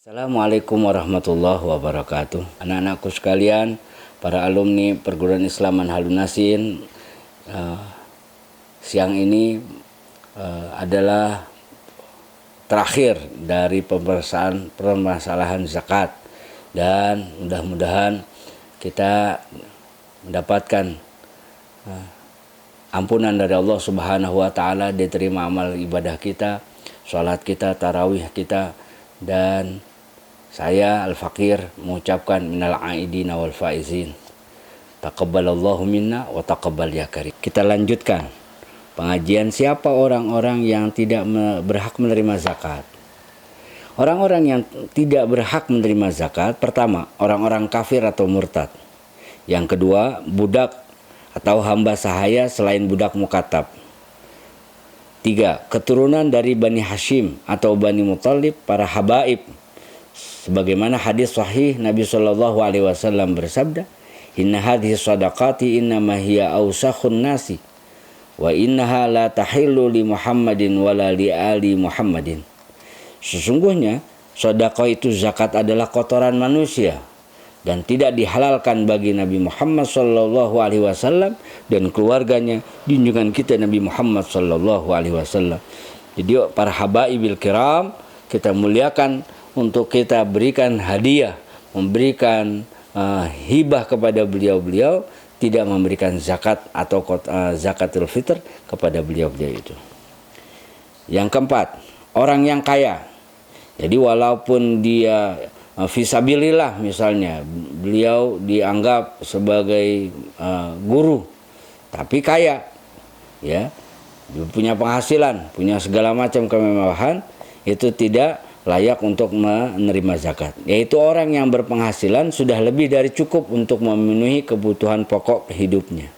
Assalamualaikum warahmatullahi wabarakatuh. Anak-anakku sekalian, para alumni Perguruan Islam Manhalun Nasin, siang ini adalah terakhir dari permasalahan zakat, dan mudah-mudahan kita mendapatkan ampunan dari Allah Subhanahu wa Ta'ala, diterima amal ibadah kita, sholat kita, tarawih kita. Dan saya Al-Fakir mengucapkan minal aidina wal faizin. Taqabbalallahu minna wa taqabbal ya karim. Kita lanjutkan pengajian siapa orang-orang yang tidak berhak menerima zakat. Orang-orang yang tidak berhak menerima zakat, pertama, orang-orang kafir atau murtad. Yang kedua, budak atau hamba sahaya selain budak mukatab. 3. Keturunan dari Bani Hashim atau Bani Muthalib, para habaib. Sebagaimana hadis sahih Nabi SAW bersabda, "Inna hadhihi sadaqati innama hiya awsakhun nasi wa innaha la tahillu li Muhammadin wala li ali Muhammadin." Sesungguhnya sedekah itu, zakat, adalah kotoran manusia dan tidak dihalalkan bagi Nabi Muhammad SAW dan keluarganya, junjungan kita Nabi Muhammad SAW. Jadi para habaibil kiram, kita muliakan untuk kita berikan hadiah, memberikan hibah kepada beliau-beliau, tidak memberikan zakat atau zakatul fitr kepada beliau-beliau itu. Yang keempat, orang yang kaya. Jadi walaupun dia fisabilillah, misalnya beliau dianggap sebagai guru, tapi kaya, ya, punya penghasilan, punya segala macam kemewahan, itu tidak layak untuk menerima zakat. Yaitu orang yang berpenghasilan sudah lebih dari cukup untuk memenuhi kebutuhan pokok hidupnya.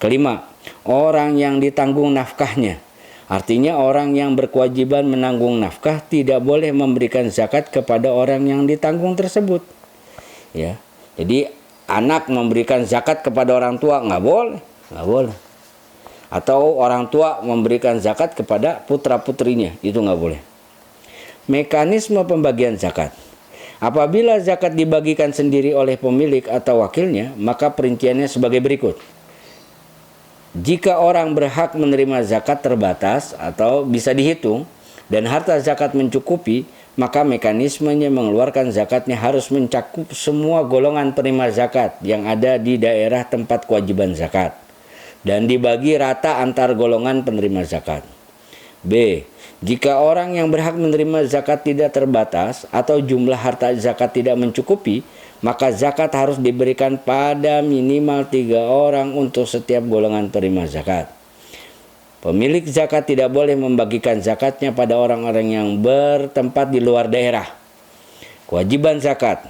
Kelima, orang yang ditanggung nafkahnya. Artinya orang yang berkewajiban menanggung nafkah tidak boleh memberikan zakat kepada orang yang ditanggung tersebut. Ya, jadi anak memberikan zakat kepada orang tua nggak boleh. Atau orang tua memberikan zakat kepada putra putrinya, itu nggak boleh. Mekanisme pembagian zakat. Apabila zakat dibagikan sendiri oleh pemilik atau wakilnya, maka perinciannya sebagai berikut. Jika orang berhak menerima zakat terbatas atau bisa dihitung dan harta zakat mencukupi, maka mekanismenya mengeluarkan zakatnya harus mencakup semua golongan penerima zakat yang ada di daerah tempat kewajiban zakat dan dibagi rata antar golongan penerima zakat. B. Jika orang yang berhak menerima zakat tidak terbatas atau jumlah harta zakat tidak mencukupi, maka zakat harus diberikan pada minimal 3 orang untuk setiap golongan penerima zakat. Pemilik zakat tidak boleh membagikan zakatnya pada orang-orang yang bertempat di luar daerah. Kewajiban zakat.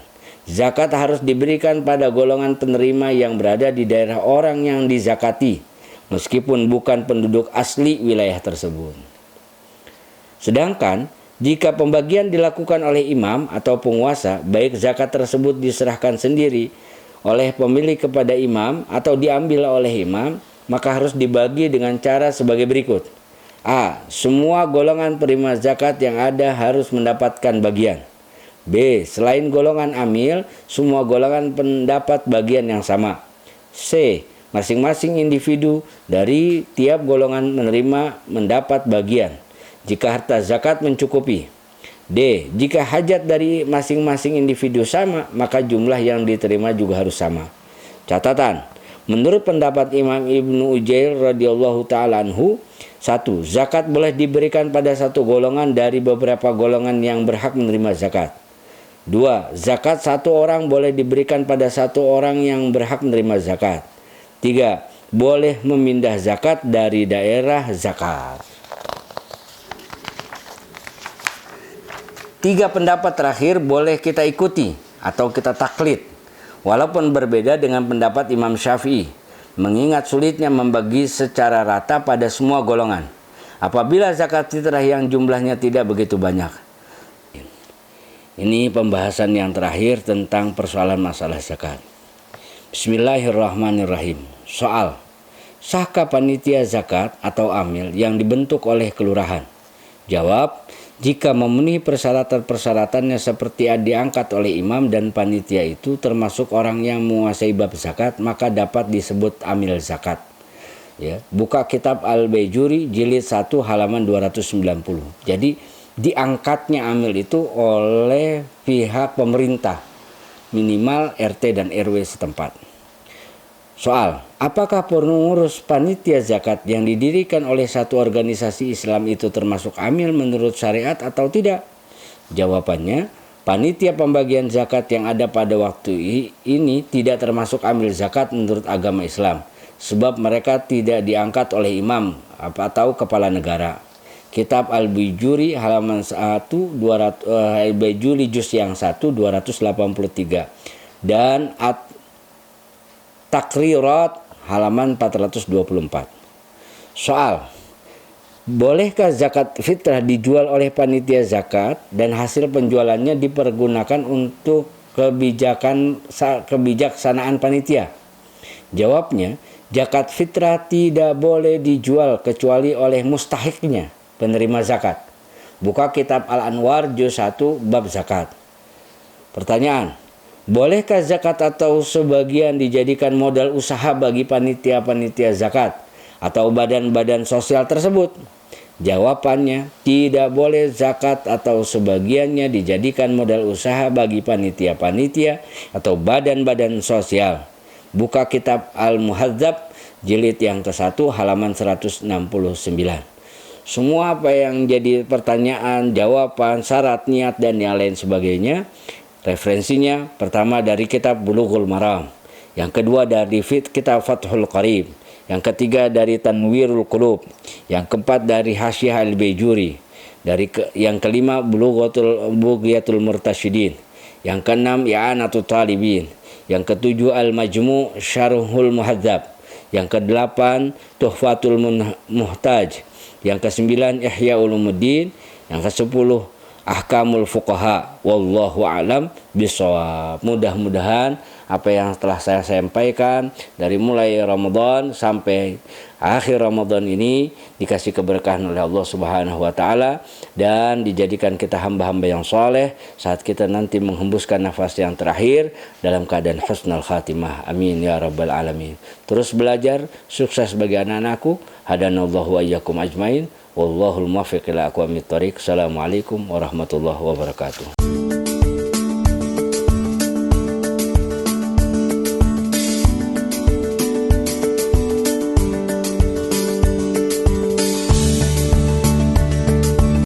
Zakat harus diberikan pada golongan penerima yang berada di daerah orang yang dizakati, meskipun bukan penduduk asli wilayah tersebut. Sedangkan jika pembagian dilakukan oleh imam atau penguasa, baik zakat tersebut diserahkan sendiri oleh pemilik kepada imam atau diambil oleh imam, maka harus dibagi dengan cara sebagai berikut. A. Semua golongan penerima zakat yang ada harus mendapatkan bagian. B. Selain golongan amil, semua golongan mendapat bagian yang sama. C. Masing-masing individu dari tiap golongan menerima mendapat bagian jika harta zakat mencukupi. D. Jika hajat dari masing-masing individu sama, maka jumlah yang diterima juga harus sama. Catatan, menurut pendapat Imam Ibnu Ujair radhiyallahu ta'ala anhu, 1. Zakat boleh diberikan pada satu golongan dari beberapa golongan yang berhak menerima zakat. 2. Zakat satu orang boleh diberikan pada satu orang yang berhak menerima zakat. 3. Boleh memindah zakat dari daerah zakat. 3 pendapat terakhir boleh kita ikuti atau kita taklid, walaupun berbeda dengan pendapat Imam Syafi'i, mengingat sulitnya membagi secara rata pada semua golongan apabila zakat fitrah yang jumlahnya tidak begitu banyak. Ini pembahasan yang terakhir tentang persoalan masalah zakat. Bismillahirrahmanirrahim. Soal, sahkah panitia zakat atau amil yang dibentuk oleh kelurahan? Jawab, Jika memenuhi persyaratan-persyaratannya seperti diangkat oleh imam dan panitia itu termasuk orang yang menguasai bab zakat, maka dapat disebut amil zakat. Ya, buka kitab Al-Baijuri jilid 1 halaman 290. Jadi diangkatnya amil itu oleh pihak pemerintah, minimal RT dan RW setempat. Soal, apakah pengurus panitia zakat yang didirikan oleh satu organisasi Islam itu termasuk amil menurut syariat atau tidak? Jawabannya, panitia pembagian zakat yang ada pada waktu ini tidak termasuk amil zakat menurut agama Islam, sebab mereka tidak diangkat oleh imam atau kepala negara. Kitab Al-Baijuri halaman 1 Al-Baijuri juz yang 1 283 dan Takrirat halaman 424. Soal, bolehkah zakat fitrah dijual oleh panitia zakat dan hasil penjualannya dipergunakan untuk kebijaksanaan panitia? Jawabnya, zakat fitrah tidak boleh dijual kecuali oleh mustahiknya, penerima zakat. Buka kitab Al-Anwar juz 1 bab zakat. Pertanyaan, bolehkah zakat atau sebagian dijadikan modal usaha bagi panitia-panitia zakat atau badan-badan sosial tersebut? Jawabannya, tidak boleh zakat atau sebagiannya dijadikan modal usaha bagi panitia-panitia atau badan-badan sosial. Buka kitab Al-Muhadzab jilid yang ke-1 halaman 169. Semua apa yang jadi pertanyaan, jawaban, syarat, niat, dan yang lain sebagainya, referensinya pertama dari kitab Bulughul Maram, yang kedua dari kitab Fathul Qarib, yang ketiga dari Tanwirul Qulub, yang keempat dari Hasyiah Al-Baijuri, yang kelima Bughiyatul Murtasyidin, yang keenam I'anatul Talibin, yang ketujuh Al-Majmu' Syarhul Muhadzab, yang kedelapan Tuhfatul Muhtaj, yang kesembilan Ihya Ulumuddin, yang kesepuluh Ahkamul Fuqaha. Wallahu a'lam bishawab. Mudah-mudahan apa yang telah saya sampaikan dari mulai Ramadan sampai akhir Ramadan ini dikasih keberkahan oleh Allah Subhanahu wa taala dan dijadikan kita hamba-hamba yang saleh saat kita nanti menghembuskan nafas yang terakhir dalam keadaan husnul khatimah. Amin ya rabbal alamin. Terus belajar, sukses bagi anak-anakku. Hadanallahu wa iyyakum ajmain. Wallahul muwaffiq ila aqwamit thoriq. Assalamualaikum warahmatullahi wabarakatuh.